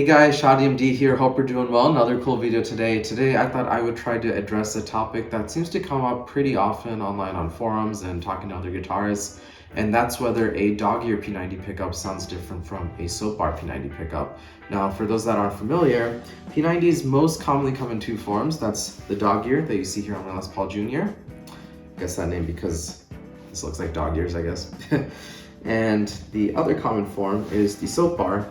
Hey guys, ShotMD here. Hope you're doing well. Another cool video today. Today I thought I would try to address a topic that seems to come up pretty often online on forums and talking to other guitarists, and that's whether a dog ear P-90 pickup sounds different from a soap bar P-90 pickup. Now, for those that aren't familiar, P-90s most commonly come in two forms. That's the dog ear that you see here on my Les Paul Jr. I guess that name because this looks like dog ears, I guess. And the other common form is the soap bar,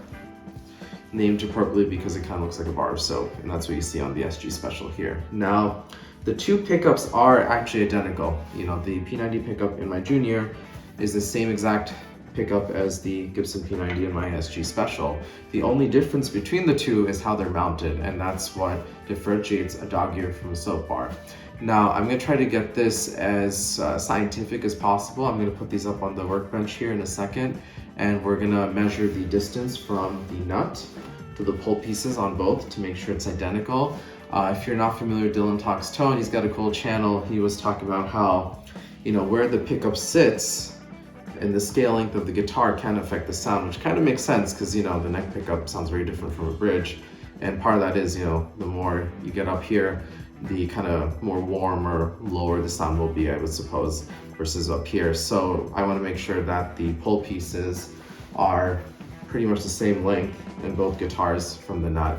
named appropriately because it kind of looks like a bar of soap, and that's what you see on the SG Special here. Now, the two pickups are actually identical. You know, the P-90 pickup in my Junior is the same exact pickup as the Gibson P-90 in my SG Special. The only difference between the two is how they're mounted, and that's what differentiates a dog ear from a soap bar. Now, I'm going to try to get this as scientific as possible. I'm going to put these up on the workbench here in a second, and we're going to measure the distance from the nut to the pull pieces on both to make sure it's identical. If you're not familiar with Dylan Talks Tone, he's got a cool channel. He was talking about how, you know, where the pickup sits and the scale length of the guitar can affect the sound, which kind of makes sense because, you know, the neck pickup sounds very different from a bridge. And part of that is, you know, the more you get up here, the kind of more warm or lower the sound will be, I would suppose, versus up here. So I want to make sure that the pull pieces are pretty much the same length in both guitars from the nut,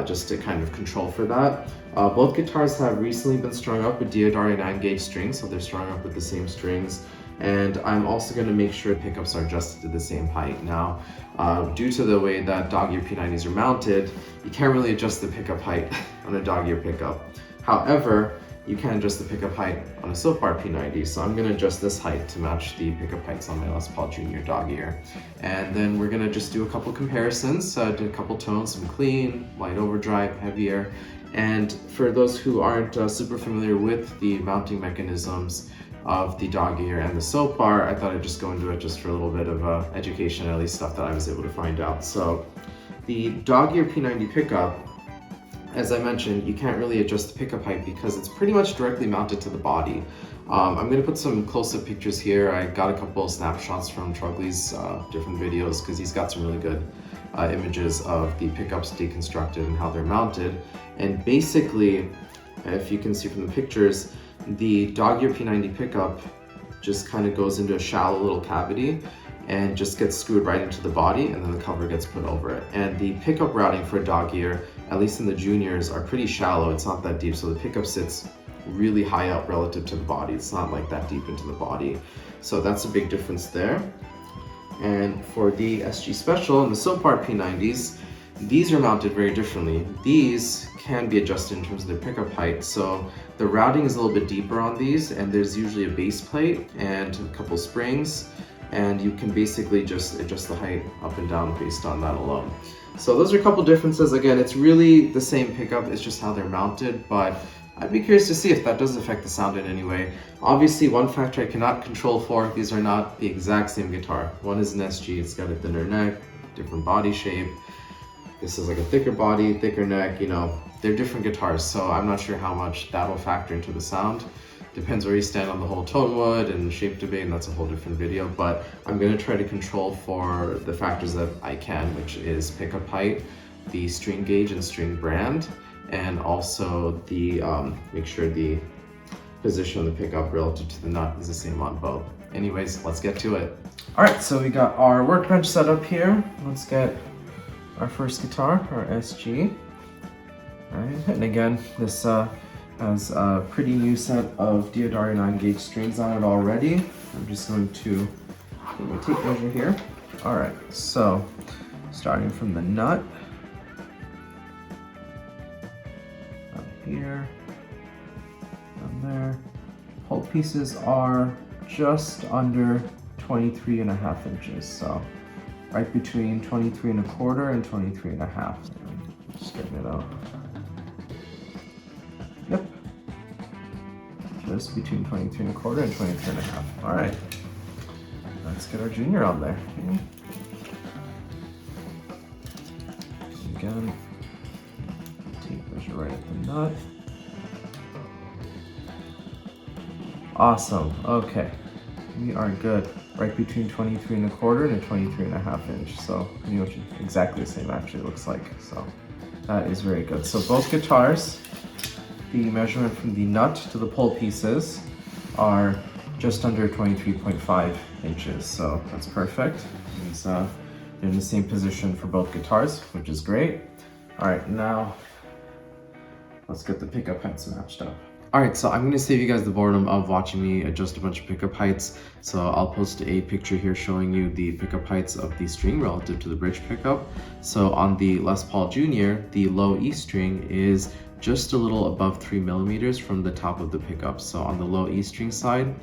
just to kind of control for that. Both guitars have recently been strung up with Deodari 9-gauge strings, so they're strung up with the same strings. And I'm also going to make sure pickups are adjusted to the same height. Now, due to the way that dog ear P-90s are mounted, you can't really adjust the pickup height on a dog ear pickup. However, you can adjust the pickup height on a soap bar P-90, so I'm going to adjust this height to match the pickup heights on my Les Paul Jr. dog ear. And then we're going to just do a couple comparisons, do a couple tones, some clean, light overdrive, heavier. And for those who aren't super familiar with the mounting mechanisms of the dog ear and the soap bar, I thought I'd just go into it just for a little bit of education, at least stuff that I was able to find out. So the dog ear P-90 pickup, as I mentioned, you can't really adjust the pickup height because it's pretty much directly mounted to the body. I'm going to put some close-up pictures here. I got a couple of snapshots from Trugley's different videos because he's got some really good images of the pickups deconstructed and how they're mounted. And basically, if you can see from the pictures, the dog ear P-90 pickup just kind of goes into a shallow little cavity and just gets screwed right into the body, and then the cover gets put over it. And the pickup routing for a dog ear, at least in the Juniors, are pretty shallow. It's not that deep, so the pickup sits really high up relative to the body. It's not like that deep into the body. So that's a big difference there. And for the SG Special and the soap bar P-90s, these are mounted very differently. These can be adjusted in terms of their pickup height. So the routing is a little bit deeper on these, and there's usually a base plate and a couple springs, and you can basically just adjust the height up and down based on that alone. So those are a couple differences. Again, it's really the same pickup, it's just how they're mounted, but I'd be curious to see if that does affect the sound in any way. Obviously, one factor I cannot control for, these are not the exact same guitar. One is an SG, it's got a thinner neck, different body shape. This is like a thicker body, thicker neck, you know, they're different guitars, so I'm not sure how much that'll factor into the sound. Depends where you stand on the whole tone wood and shape debate, and that's a whole different video, but I'm going to try to control for the factors that I can, which is pickup height, the string gauge and string brand, and also the make sure the position of the pickup relative to the nut is the same on both. Anyways, let's get to it. Alright, so we got our workbench set up here. Let's get our first guitar, our SG. Alright, and again, this has a pretty new set of Deodari 9-gauge strings on it already. I'm just going to get my tape measure here. Alright, so starting from the nut, up here, down there. Pull pieces are just under 23.5 inches, so right between 23.25 and 23.5. Just getting it out. Yep. Just between 23.25 and 23.5. All right. Let's get our Junior on there. Okay. Again, tape measure right at the nut. Awesome. Okay. We are good. right between 23 1/4 and a 23 1/2 inch. So pretty much exactly the same actually looks like. So that is very good. So both guitars, the measurement from the nut to the pole pieces are just under 23.5 inches. So that's perfect. They're in the same position for both guitars, which is great. All right, now let's get the pickup heights matched up. All right, so I'm gonna save you guys the boredom of watching me adjust a bunch of pickup heights. So I'll post a picture here showing you the pickup heights of the string relative to the bridge pickup. So on the Les Paul Junior, the low E string is just a little above 3 mm from the top of the pickup. So on the low E string side,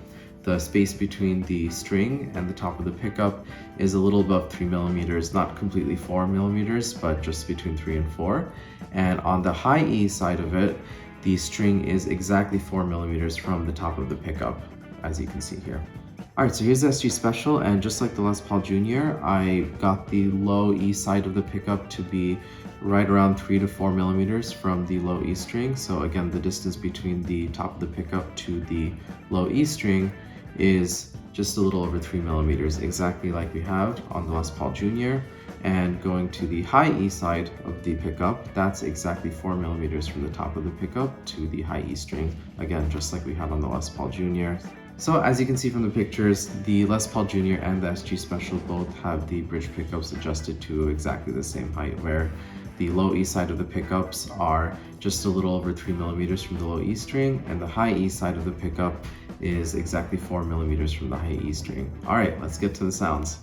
the space between the string and the top of the pickup is a little above 3 mm, not completely 4 mm, but just between 3 and 4. And on the high E side of it, the string is exactly 4 mm from the top of the pickup, as you can see here. All right, so here's the SG Special, and just like the Les Paul Junior, I got the low E side of the pickup to be right around 3 to 4 mm from the low E string. So again, the distance between the top of the pickup to the low E string is just a little over 3 mm, exactly like we have on the Les Paul Junior. And going to the high E side of the pickup, that's exactly 4 mm from the top of the pickup to the high E string. Again, just like we had on the Les Paul Junior. So as you can see from the pictures, the Les Paul Junior and the SG Special both have the bridge pickups adjusted to exactly the same height, where the low E side of the pickups are just a little over 3 mm from the low E string, and the high E side of the pickup is exactly 4 mm from the high E string. All right, let's get to the sounds.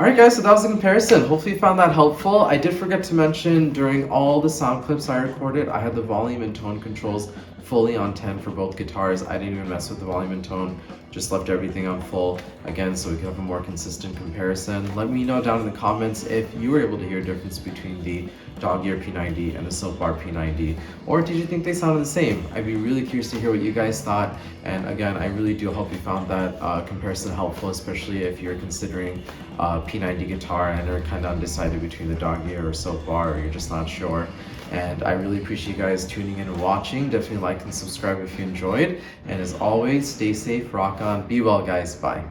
Alright guys, so that was the comparison. Hopefully you found that helpful. I did forget to mention during all the sound clips I recorded, I had the volume and tone controls fully on 10 for both guitars. I didn't even mess with the volume and tone, just left everything on full, again, so we could have a more consistent comparison. Let me know down in the comments if you were able to hear a difference between the Dog Ear P-90 and the Silk Bar P-90, or did you think they sounded the same? I'd be really curious to hear what you guys thought, and again, I really do hope you found that comparison helpful, especially if you're considering P-90 guitar and are kind of undecided between the Dog Ear or Silk Bar, or you're just not sure. And I really appreciate you guys tuning in and watching. Definitely like and subscribe if you enjoyed. And as always, stay safe, rock on, be well guys, bye.